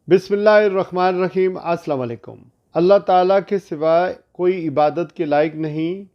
बिस्मिल्लाहिर्रहमानिर्रहीम। अस्सलाम वालेकुम। अल्लाह ताला के सिवाय कोई इबादत के लायक नहीं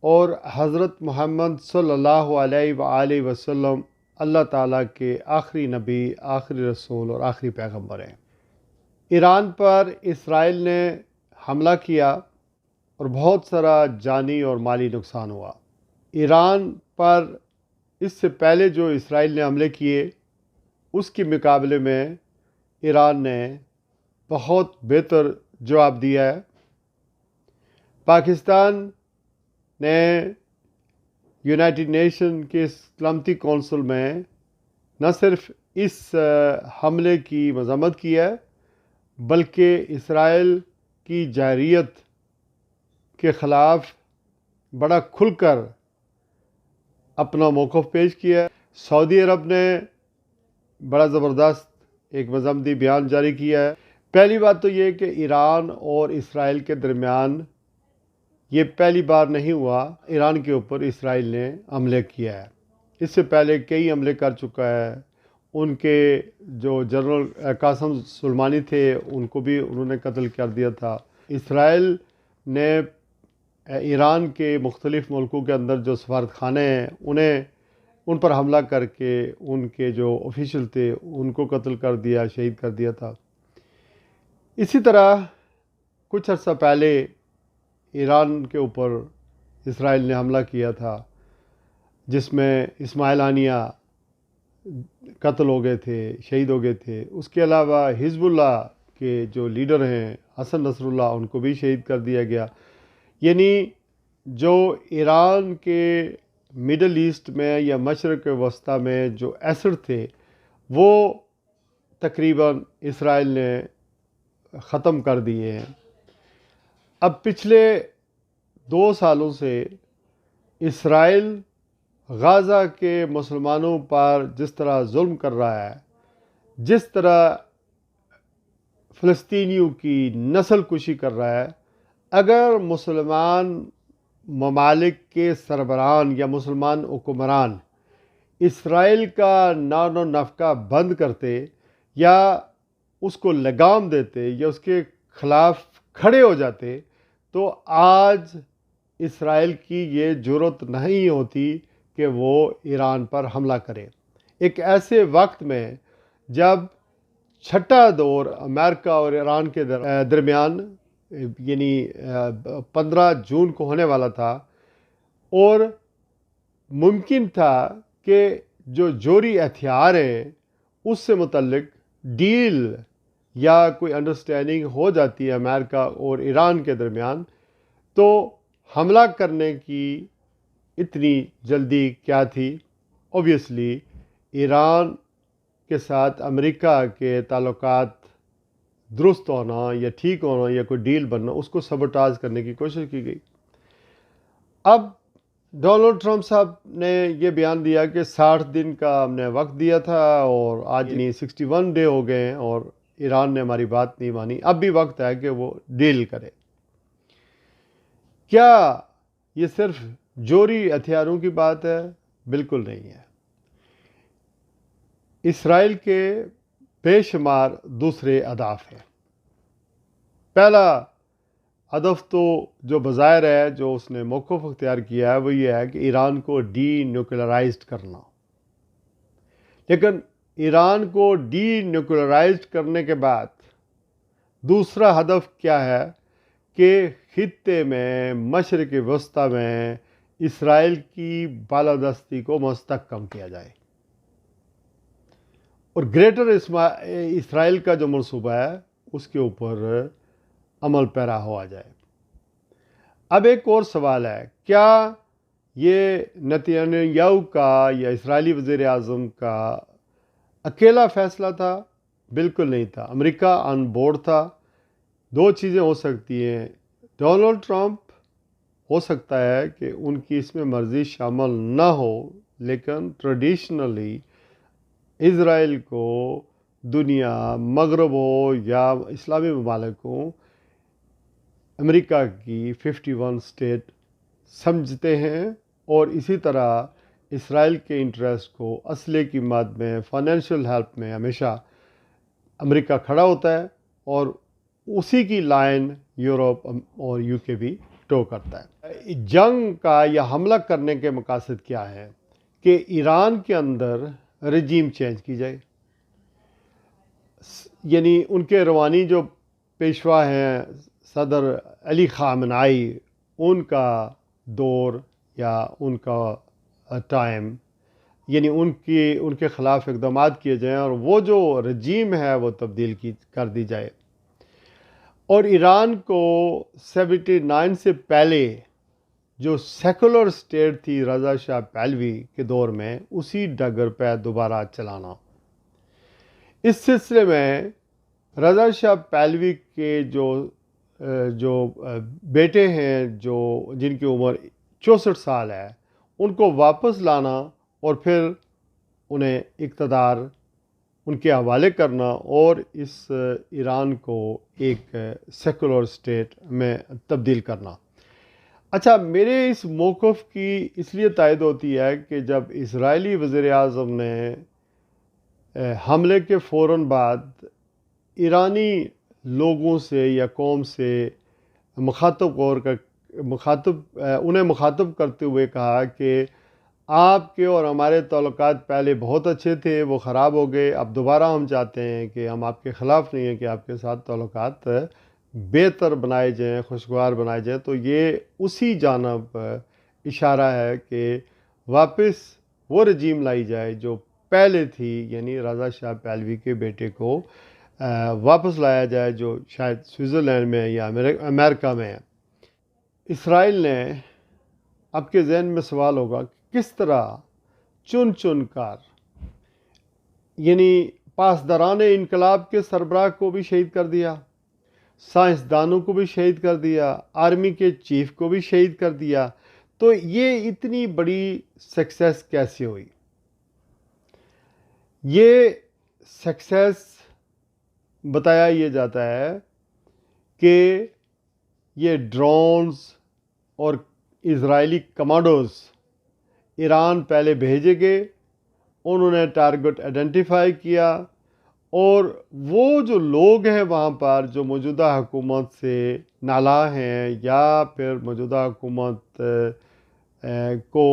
और हज़रत मोहम्मद सल्लल्लाहु अलैहि वसल्लम अल्लाह ताला के आखिरी नबी, आखिरी रसूल और आखिरी पैगंबर हैं। ईरान पर इसराइल ने हमला किया और बहुत सारा जानी और माली नुकसान हुआ। ईरान पर इससे पहले जो इसराइल ने हमले किए उसके मुकाबले में ईरान ने बहुत बेहतर जवाब दिया है। पाकिस्तान ने यूनाइटेड नेशन के सलामती कौंसिल में न सिर्फ इस हमले की मज़म्मत की है बल्कि इसराइल की जारहियत के ख़िलाफ़ बड़ा खुलकर अपना मौक़िफ़ पेश किया है। सऊदी अरब ने बड़ा ज़बरदस्त एक मज़म्मती बयान जारी किया है। पहली बात तो ये कि ईरान और इसराइल के दरमियान ये पहली बार नहीं हुआ ईरान के ऊपर इसराइल ने हमले किया है। इससे पहले कई हमले कर चुका है। उनके जो जनरल कासम सुलेमानी थे उनको भी उन्होंने कत्ल कर दिया था। इसराइल ने ईरान के मुख्तलिफ़ मुल्कों के अंदर जो सफारतखाने हैं उन पर हमला करके उनके जो ऑफिशियल थे उनको कत्ल कर दिया, शहीद कर दिया था। इसी तरह कुछ अर्सा पहले ईरान के ऊपर इसराइल ने हमला किया था जिसमें इस्माइल हानिया कत्ल हो गए थे, शहीद हो गए थे। उसके अलावा हिज़्बुल्लाह के जो लीडर हैं हसन नसरुल्लाह उनको भी शहीद कर दिया गया। यानी जो ईरान के मिडल ईस्ट में या मशरक़ वस्ता में जो एसिड थे वो तकरीबन इसराइल ने ख़त्म कर दिए हैं। अब पिछले 2 सालों से इसराइल गाज़ा के मुसलमानों पर जिस तरह जुल्म कर रहा है, जिस तरह फ़लस्तीनियों की नस्ल कुशी कर रहा है, अगर मुसलमान ममालिक के सरबराहान या मुसलमान हुक्मरान इसराइल का नान व नफ़का बंद करते या उसको लगाम देते या उसके ख़िलाफ़ खड़े हो जाते तो आज इसराइल की ये जुर्रत नहीं होती कि वो ईरान पर हमला करे। एक ऐसे वक्त में जब छठा दौर अमेरिका और ईरान के दरमियान यानी 15 जून को होने वाला था और मुमकिन था कि जो जोरी हथियार हैं उससे मुतल्लिक डील या कोई अंडरस्टैंडिंग हो जाती है अमेरिका और ईरान के दरमियान, तो हमला करने की इतनी जल्दी क्या थी। ऑब्वियसली ईरान के साथ अमेरिका के ताल्लुकात दुरुस्त होना या ठीक होना या कोई डील बनना उसको सबोटाज करने की कोशिश की गई। अब डोनाल्ड ट्रंप साहब ने ये बयान दिया कि 60 दिन का हमने वक्त दिया था और आज नहीं 61 डे हो गए हैं और ईरान ने हमारी बात नहीं मानी। अब भी वक्त है कि वो डील करे। क्या ये सिर्फ जोरी हथियारों की बात है? बिल्कुल नहीं है। इसराइल के बेशुमार दूसरे अहदाफ हैं। पहला हदफ तो जो बज़ाहिर है जो उसने मौक़िफ़ अख्तियार किया है वो ये है कि ईरान को डी न्यूक्लियराइज्ड करना। लेकिन ईरान को डी न्यूक्लियराइज्ड करने के बाद दूसरा हदफ क्या है कि खित्ते में मशरिक़ वस्ता में इसराइल की बालादस्ती को मुस्तहकम किया जाए और ग्रेटर इसराइल का जो मनसूबा है उसके ऊपर अमल पैरा हो जाए। अब एक और सवाल है, क्या ये नेतन्याहू का या इसराइली वज़ीर आज़म का अकेला फ़ैसला था? बिल्कुल नहीं था। अमेरिका ऑन बोर्ड था। 2 चीज़ें हो सकती हैं। डोनाल्ड ट्रंप हो सकता है कि उनकी इसमें मर्ज़ी शामिल ना हो, लेकिन ट्रेडिशनली इज़राइल को दुनिया मगरब हो या इस्लामी ममालिक हो अमेरिका की 51 स्टेट समझते हैं और इसी तरह इसराइल के इंटरेस्ट को असले की मद में फ़ाइनेंशियल हेल्प में हमेशा अमेरिका खड़ा होता है और उसी की लाइन यूरोप और यूके भी टो करता है। जंग का या हमला करने के मकासद क्या है कि ईरान के अंदर रजीम चेंज की जाए, यानी उनके रवानी जो पेशवा हैं सदर अली ख़ामेनी, उनका दौर या उनका टाइम, यानी उनके ख़िलाफ़ इक़दाम किए जाएँ और वो जो रजीम है वो तब्दील कर दी जाए। और ईरान को 79 से पहले जो सेकुलर स्टेट थी रज़ा शाह पहलवी के दौर में, उसी डगर पर दोबारा चलाना। इस सिलसिले में रज़ा शाह पहलवी के जो बेटे हैं जिनकी उम्र 64 साल है, उनको वापस लाना और फिर उन्हें इक़्तिदार उनके हवाले करना और इस ईरान को एक सेकुलर स्टेट में तब्दील करना। अच्छा, मेरे इस मौक़िफ़ की इसलिए तायद होती है कि जब इज़राइली वज़ीर-ए-आज़म ने हमले के फ़ौरन बाद ईरानी लोगों से या कौम से उन्हें मुखातब करते हुए कहा कि आपके और हमारे ताल्लुकात पहले बहुत अच्छे थे, वो ख़राब हो गए, अब दोबारा हम चाहते हैं कि हम आपके ख़िलाफ़ नहीं हैं कि आपके साथ ताल्लुकात बेहतर बनाए जाएँ, खुशगवार बनाए जाएँ। तो ये उसी जानब इशारा है कि वापस वो रजीम लाई जाए जो पहले थी, यानी रज़ा शाह पहलवी के बेटे को वापस लाया जाए जो शायद स्विट्ज़रलैंड में या अमेरिका में है। इसराइल ने, आपके जहन में सवाल होगा किस तरह चुन चुन कर, यानी पासदारान इनकलाब के सरबराह को भी शहीद कर दिया, साइंसदानों को भी शहीद कर दिया, आर्मी के चीफ को भी शहीद कर दिया। तो ये इतनी बड़ी सक्सेस कैसे हुई? ये सक्सेस बताया ये जाता है कि ये ड्रोन्स और इज़राइली कमांडोज़ ईरान पहले भेजे गए, उन्होंने टारगेट आइडेंटिफाई किया और वो जो लोग हैं वहाँ पर जो मौजूदा हुकूमत से नाला हैं या फिर मौजूदा हुकूमत को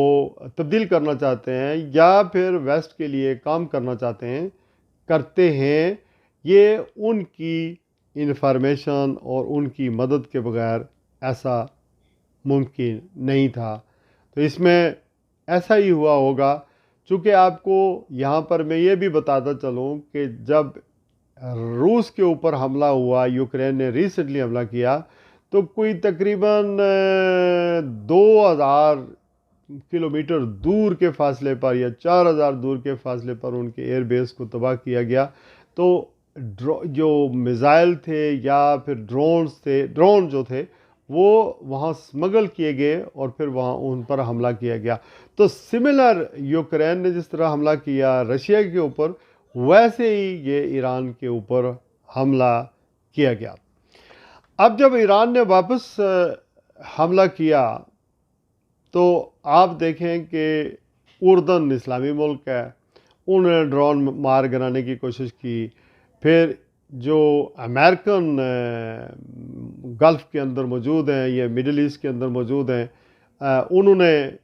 तब्दील करना चाहते हैं या फिर वेस्ट के लिए काम करते हैं, ये उनकी इन्फॉर्मेशन और उनकी मदद के बगैर ऐसा मुमकिन नहीं था। तो इसमें ऐसा ही हुआ होगा। चूँकि आपको यहाँ पर मैं ये भी बताता चलूँ कि जब रूस के ऊपर हमला हुआ, यूक्रेन ने रिसेंटली हमला किया, तो कोई तकरीबन 2000 किलोमीटर दूर के फासले पर या 4000 दूर के फासले पर उनके एयरबेस को तबाह किया गया। तो जो मिज़ाइल थे या फिर ड्रोन जो थे वो वहाँ स्मगल किए गए और फिर वहाँ उन पर हमला किया गया। तो सिमिलर यूक्रेन ने जिस तरह हमला किया रशिया के ऊपर, वैसे ही ये ईरान के ऊपर हमला किया गया। अब जब ईरान ने वापस हमला किया तो आप देखें कि उर्दन इस्लामी मुल्क है, उन्होंने ड्रोन मार गिराने की कोशिश की। फिर जो अमेरिकन गल्फ़ के अंदर मौजूद हैं या मिडल ईस्ट के अंदर मौजूद हैं, उन्होंने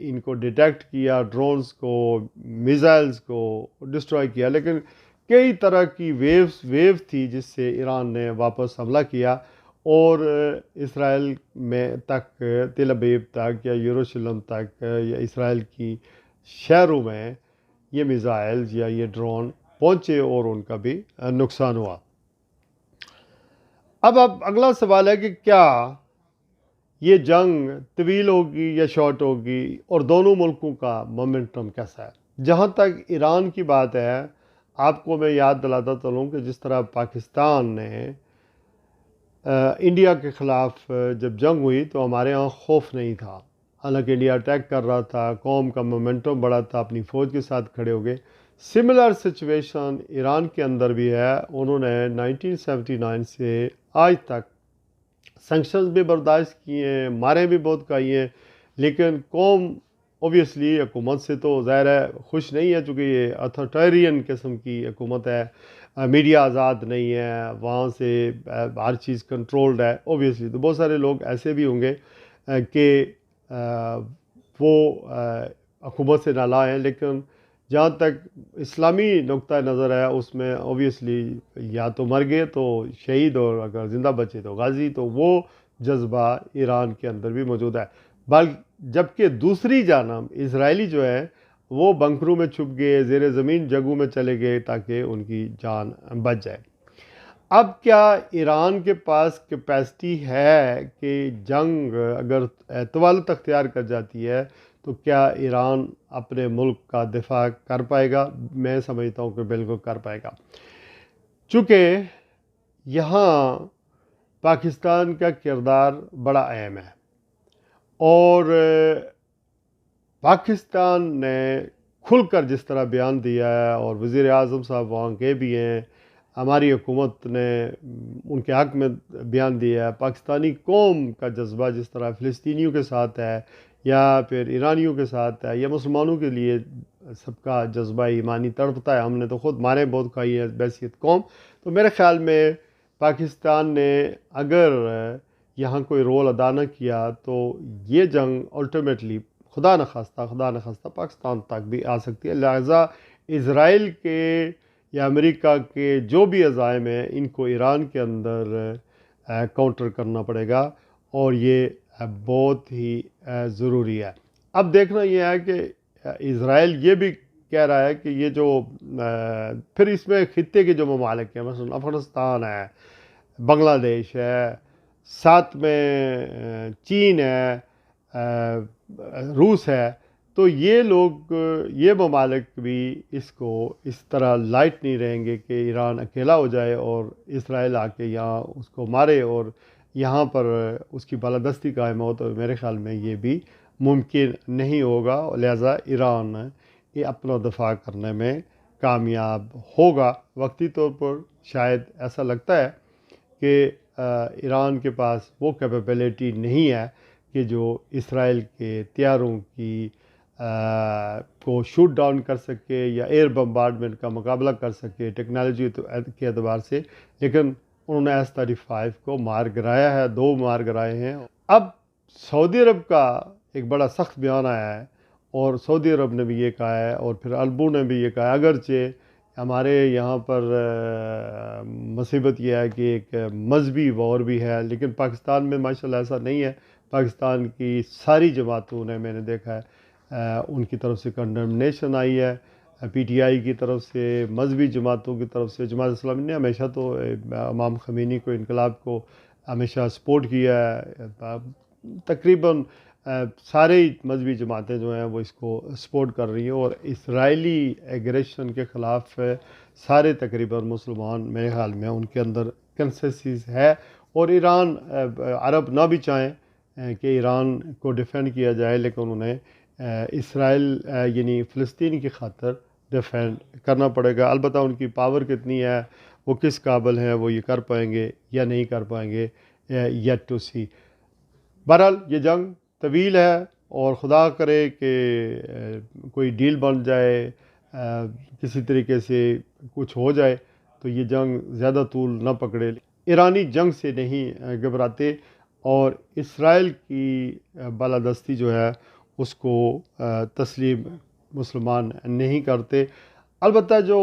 इनको डिटेक्ट किया, ड्रोन्स को, मिसाइल्स को डिस्ट्रॉय किया। लेकिन कई तरह की वेव थी जिससे ईरान ने वापस हमला किया और इसराइल में तक, तेल अवीव तक या यरूशलेम तक या इसराइल की शहरों में ये मिसाइल्स या ये ड्रोन पहुँचे और उनका भी नुकसान हुआ। अब अगला सवाल है कि क्या ये जंग तवील होगी या शॉर्ट होगी और दोनों मुल्कों का मोमेंटम कैसा है? जहाँ तक ईरान की बात है, आपको मैं याद दिलाता चलूँ कि जिस तरह पाकिस्तान ने इंडिया के ख़िलाफ़ जब जंग हुई तो हमारे यहाँ खौफ नहीं था। हालांकि इंडिया अटैक कर रहा था, कौम का मोमेंटम बढ़ा था, अपनी फ़ौज के साथ खड़े हो गए। सिमिलर सिचुएशन ईरान के अंदर भी है। उन्होंने 1979 से आज तक सैंक्शंस भी बर्दाश्त किए हैं, मारे भी बहुत खाई हैं, लेकिन कौम ओबियसली हुकूमत से तो ज़ाहिर है खुश नहीं है, चूँकि ये अथॉरिटेरियन किस्म की हुकूमत है। मीडिया आज़ाद नहीं है, वहाँ से हर चीज़ कंट्रोल्ड है। ओबियसली तो बहुत सारे लोग ऐसे भी होंगे कि वो हुकूमत से नाला हैं, लेकिन जहाँ तक इस्लामी नुक्ता नज़र है उसमें ओबियसली या तो मर गए तो शहीद, और अगर ज़िंदा बचे तो गाजी। तो वो जज्बा ईरान के अंदर भी मौजूद है। बल्कि जबकि दूसरी जानब इसराइली जो है वो बंकरों में छुप गए, ज़ेर ज़मीन जगहों में चले गए ताकि उनकी जान बच जाए। अब क्या ईरान के पास कैपेसिटी है कि जंग अगर तवालुत अख्तियार कर जाती है तो क्या ईरान अपने मुल्क का दिफा कर पाएगा? मैं समझता हूँ कि बिल्कुल कर पाएगा, चूँकि यहाँ पाकिस्तान का किरदार बड़ा अहम है। और पाकिस्तान ने खुलकर जिस तरह बयान दिया है, और वज़ीर आज़म साहब वहाँ के भी हैं, हमारी हुकूमत ने उनके हक़ में बयान दिया है। पाकिस्तानी कौम का जज्बा जिस तरह फ़िलिस्तीनियों के साथ है या फिर ईरानियों के साथ है या मुसलमानों के लिए सबका जज्बा ईमानी तड़पता है। हमने तो ख़ुद मारे बहुत खाई है बैसियत कौम। तो मेरे ख़्याल में पाकिस्तान ने अगर यहाँ कोई रोल अदा न किया तो ये जंग अल्टीमेटली खुदा न खास्ता पाकिस्तान तक भी आ सकती है। लिहाजा इज़राइल के या अमेरिका के जो भी अज़ाइम हैं इनको ईरान के अंदर काउंटर करना पड़ेगा, और ये बहुत ही ज़रूरी है। अब देखना यह है कि इज़राइल ये भी कह रहा है कि ये जो फिर इसमें खित्ते के जो ममालिक हैं, मसलन अफ़गानिस्तान है, बांग्लादेश है, साथ में चीन है, रूस है, तो ये लोग ये ममालिक भी इसको इस तरह लाइट नहीं रहेंगे कि ईरान अकेला हो जाए और इसराइल आके यहाँ उसको मारे और यहाँ पर उसकी बालादस्ती कायम हो। तो मेरे ख़्याल में ये भी मुमकिन नहीं होगा। लिहाजा ईरान ये अपना दफा करने में कामयाब होगा। वक्ती तौर पर शायद ऐसा लगता है कि ईरान के पास वो कैपेबिलिटी नहीं है कि जो इसराइल के तैयारों की को शूट डाउन कर सके या एयर बम्बार्डमेंट का मुकाबला कर सके टेक्नोलॉजी के अतबार से। लेकिन उन्होंने S-35 को मार गिराया है, 2 मार गिराए हैं। अब सऊदी अरब का एक बड़ा सख्त बयान आया है, और सऊदी अरब ने भी ये कहा है और फिर अरबों ने भी ये कहा है। अगरचे हमारे यहाँ पर मुसीबत यह है कि एक मजहबी वॉर भी है, लेकिन पाकिस्तान में माशाल्लाह ऐसा नहीं है। पाकिस्तान की सारी जमातों ने, मैंने देखा है, उनकी तरफ से कंडमनेशन आई है। PTI की तरफ से, मजहबी जमातों की तरफ से। जमात इस्लामी ने हमेशा तो इमाम ख़मीनी को, इनकलाब को हमेशा सपोर्ट किया है। तकरीबन सारे मजहबी जमातें जो हैं वो इसको सपोर्ट कर रही हैं, और इसराइली एग्रेशन के ख़िलाफ़ सारे तकरीबन मुसलमान मेरे ख़्याल में उनके अंदर कंसेंसस है। और ईरान, अरब ना भी चाहें कि ईरान को डिफेंड किया जाए, लेकिन उन्हें इसराइल यानी फ़लस्तीन की खातर डिफेंड करना पड़ेगा। अलबत्ता उनकी पावर कितनी है, वो किस काबिल हैं, वो ये कर पाएंगे या नहीं कर पाएंगे, येट टू सी। बहरहाल ये जंग तवील है, और खुदा करे कि कोई डील बन जाए, किसी तरीके से कुछ हो जाए तो ये जंग ज़्यादा तूल ना पकड़े। ईरानी जंग से नहीं घबराते, और इसराइल की बालादस्ती जो है उसको तस्लीम मुसलमान नहीं करते। अलबत्ता जो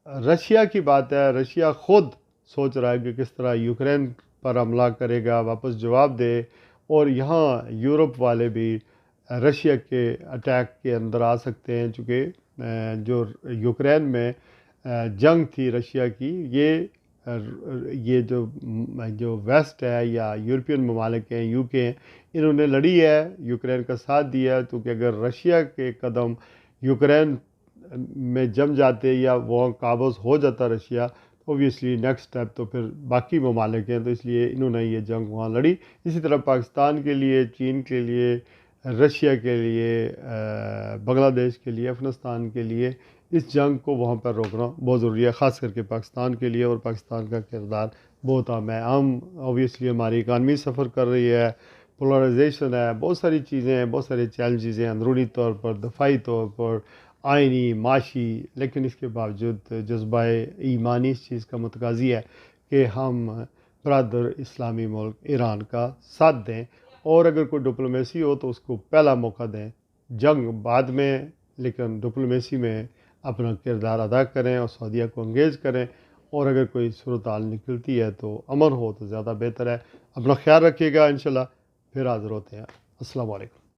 रशिया की बात है, रशिया ख़ुद सोच रहा है कि किस तरह यूक्रेन पर हमला करेगा, वापस जवाब दे, और यहाँ यूरोप वाले भी रशिया के अटैक के अंदर आ सकते हैं। चूँकि जो यूक्रेन में जंग थी रशिया की, ये जो वेस्ट है या यूरोपियन ममालिक हैं, UK हैं, इन्होंने लड़ी है, यूक्रेन का साथ दिया है। तो कि अगर रशिया के कदम यूक्रेन में जम जाते या वहाँ काबज़ हो जाता रशिया, तो ओबियसली नेक्स्ट स्टेप तो फिर बाकी ममालिक हैं। तो इसलिए इन्होंने ये जंग वहाँ लड़ी। इसी तरह पाकिस्तान के लिए, चीन के लिए, रशिया के लिए, बांग्लादेश के लिए, अफ़गानिस्तान के लिए इस जंग को वहाँ पर रोकना बहुत ज़रूरी है, ख़ास करके पाकिस्तान के लिए। और पाकिस्तान का किरदार बहुत अहम है। हम ओबियसली हमारी इकानमी सफ़र कर रही है, पोलराइजेशन है, बहुत सारी चीज़ें हैं, बहुत सारे चैलेंजेस हैं, अंदरूनी तौर पर, दफ़ाई तौर पर, आइनी माशी, लेकिन इसके बावजूद जज्बा ईमानी इस चीज़ का मुतकाज़ी है कि हम ब्रदर इस्लामी मुल्क ईरान का साथ दें, और अगर कोई डिप्लोमेसी हो तो उसको पहला मौका दें, जंग बाद में, लेकिन डिप्लोमेसी में अपना किरदार अदा करें और सऊदीया को इंगेज करें, और अगर कोई सूरत हाल निकलती है तो अमन हो तो ज़्यादा बेहतर है। अपना ख्याल रखिएगा, इंशाल्लाह फिर हाज़िर होते हैं। अस्सलाम वालेकुम।